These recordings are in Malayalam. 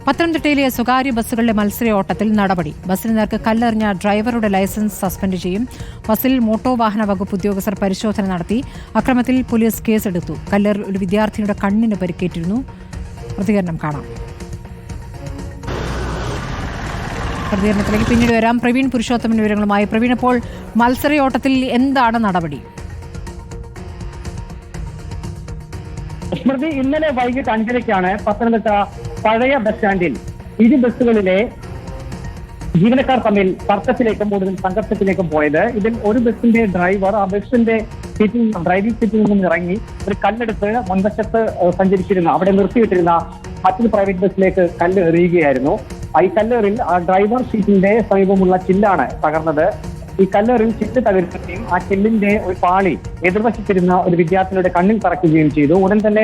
പത്തനംതിട്ടയിലെ സ്വകാര്യ ബസ്സുകളിലെ മത്സരയോട്ടത്തിൽ നടപടി. ബസ്സിന് നേർക്ക് കല്ലെറിഞ്ഞ ഡ്രൈവറുടെ ലൈസൻസ് സസ്പെൻഡ് ചെയ്യും. ബസ്സിൽ മോട്ടോർ വാഹന വകുപ്പ് ഉദ്യോഗസ്ഥർ പരിശോധന നടത്തി. അക്രമത്തിൽ പോലീസ് കേസെടുത്തു. കല്ലേറിൽ ഒരു വിദ്യാർത്ഥിനിയുടെ കണ്ണിന് പരിക്കേറ്റിരുന്നു. പ്രതികരണം കാണാം. പ്രതികരണത്തിലേക്ക് പിന്നീട് വരാം. പ്രവീൺ പുരുഷോത്തമൻ വിവരങ്ങളുമായി. പ്രവീൺ, ഇപ്പോൾ മത്സരയോട്ടത്തിൽ എന്താണ് നടപടി? സ്മൃതി, ഇന്നലെ വൈകിട്ട് 5:30 പത്തനംതിട്ട പഴയ ബസ് സ്റ്റാൻഡിൽ ഇരു ബസ്സുകളിലെ ജീവനക്കാർ തമ്മിൽ തർക്കത്തിലേക്കും കൂടുതൽ സംഘർഷത്തിലേക്കും പോയത്. ഇതിൽ ഒരു ബസ്സിന്റെ ഡ്രൈവർ ആ ബസ്സിന്റെ ഡ്രൈവിംഗ് സീറ്റിൽ നിന്നും ഇറങ്ങി ഒരു കല്ലെടുത്ത് മുൻവശത്ത് സഞ്ചരിച്ചിരുന്ന അവിടെ നിർത്തിയിട്ടിരുന്ന മറ്റൊരു പ്രൈവറ്റ് ബസ്സിലേക്ക് കല്ല് എറിയുകയായിരുന്നു. ഈ കല്ലേറിൽ ഡ്രൈവർ സീറ്റിന്റെ സമീപമുള്ള ചില്ലാണ് തകർന്നത്. ഈ കല്ലേറിൽ ചില്ല് തകരുകയും ആ ചില്ലിന്റെ ഒരു പാളി എതിർവശത്തിരുന്ന ഒരു വിദ്യാർത്ഥിനിയുടെ കണ്ണിൽ തറയ്ക്കുകയും ചെയ്തു. ഉടൻ തന്നെ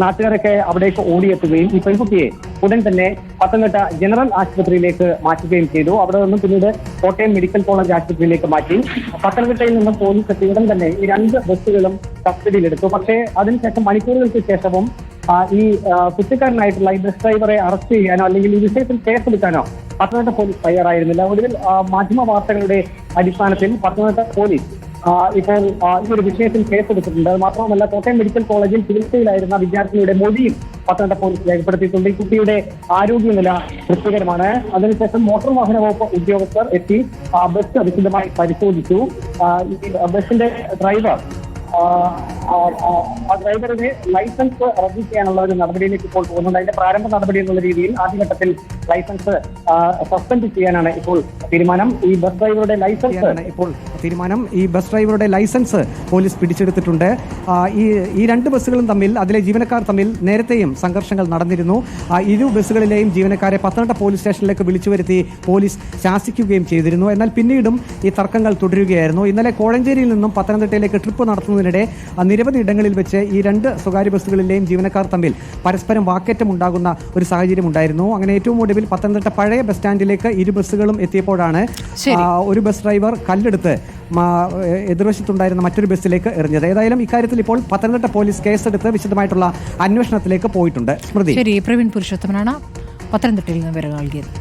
നാട്ടുകാരൊക്കെ അവിടേക്ക് ഓടിയെത്തുകയും ഈ പെൺകുട്ടിയെ ഉടൻ തന്നെ പത്തനംതിട്ട ജനറൽ ആശുപത്രിയിലേക്ക് മാറ്റുകയും ചെയ്തു. അവിടെ നിന്നും പിന്നീട് കോട്ടയം മെഡിക്കൽ കോളേജ് ആശുപത്രിയിലേക്ക് മാറ്റി. പത്തനംതിട്ടയിൽ നിന്നും പോലീസ് എത്തി ഉടൻ തന്നെ ഈ 2 ബസ്സുകളും കസ്റ്റഡിയിലെടുത്തു. പക്ഷേ അതിനുശേഷം മണിക്കൂറുകൾക്ക് ശേഷവും ഈ കുറ്റക്കാരനായിട്ടുള്ള ഈ ബസ് ഡ്രൈവറെ അറസ്റ്റ് ചെയ്യാനോ അല്ലെങ്കിൽ ഈ വിഷയത്തിൽ കേസെടുക്കാനോ പത്തനംതിട്ട പോലീസ് തയ്യാറായിരുന്നില്ല. ഒടുവിൽ മാധ്യമ വാർത്തകളുടെ അടിസ്ഥാനത്തിൽ പത്തനംതിട്ട പോലീസ് ഇപ്പോൾ ഈ ഒരു വിഷയത്തിൽ കേസെടുത്തിട്ടുണ്ട്. അത് മാത്രമല്ല, കോട്ടയം മെഡിക്കൽ കോളേജിൽ ചികിത്സയിലായിരുന്ന വിദ്യാർത്ഥിനിയുടെ മൊഴിയും പത്തനംതിട്ട പോലീസ് രേഖപ്പെടുത്തിയിട്ടുണ്ട്. ഈ കുട്ടിയുടെ ആരോഗ്യനില തൃപ്തികരമാണ്. അതിനുശേഷം മോട്ടോർ വാഹന വകുപ്പ് ഉദ്യോഗസ്ഥർ എത്തി ബസ് വിശദമായി പരിശോധിച്ചു. ഈ ബസിന്റെ ഡ്രൈവർ ഡ്രൈവറുടെ ലൈസൻസ് റദ്ദ് ചെയ്യാനുള്ള ഒരു നടപടിയിലേക്ക് ഇപ്പോൾ പോകുന്നുണ്ട്. അതിന്റെ പ്രാരംഭ നടപടി എന്നുള്ള രീതിയിൽ ആദ്യഘട്ടത്തിൽ ലൈസൻസ് സസ്പെൻഡ് ചെയ്യാനാണ് ഇപ്പോൾ തീരുമാനം. ഈ ബസ് ഡ്രൈവറുടെ ലൈസൻസ് പോലീസ് പിടിച്ചെടുത്തിട്ടുണ്ട്. ഈ 2 ബസ്സുകളും തമ്മിൽ, അതിലെ ജീവനക്കാർ തമ്മിൽ നേരത്തെയും സംഘർഷങ്ങൾ നടന്നിരുന്നു. ഇരു ബസ്സുകളിലെയും ജീവനക്കാരെ പത്തനംതിട്ട പോലീസ് സ്റ്റേഷനിലേക്ക് വിളിച്ചു വരുത്തി പോലീസ് ശാസിക്കുകയും ചെയ്തിരുന്നു. എന്നാൽ പിന്നീടും ഈ തർക്കങ്ങൾ തുടരുകയായിരുന്നു. ഇന്നലെ കോഴഞ്ചേരിയിൽ നിന്നും പത്തനംതിട്ടയിലേക്ക് ട്രിപ്പ് നടത്തുന്നതിനിടെ നിരവധി ഇടങ്ങളിൽ വെച്ച് ഈ 2 സ്വകാര്യ ബസ്സുകളിലെയും ജീവനക്കാർ തമ്മിൽ പരസ്പരം വാക്കേറ്റം ഉണ്ടാകുന്ന ഒരു സാഹചര്യം ഉണ്ടായിരുന്നു. അങ്ങനെ ഏറ്റവും ഒടുവിൽ പത്തനംതിട്ട പഴയ ബസ് സ്റ്റാൻഡിലേക്ക് ഇരു ബസ്സുകളും എത്തിയപ്പോഴാണ് ഒരു ബസ് ഡ്രൈവർ കല്ലെടുത്ത് എതിർവശത്തുണ്ടായിരുന്ന മറ്റൊരു ബസ്സിലേക്ക് എറിഞ്ഞത്. ഏതായാലും ഇക്കാര്യത്തിൽ ഇപ്പോൾ പത്തനംതിട്ട പോലീസ് കേസെടുത്ത് വിശദമായിട്ടുള്ള അന്വേഷണത്തിലേക്ക് പോയിട്ടുണ്ട്. സ്മൃതി. ശരി, പ്രവീൺ പുരുഷോത്തമനാണ് പത്തനംതിട്ടയിൽ നിന്ന് വിവരങ്ങൾ നൽകിയത്.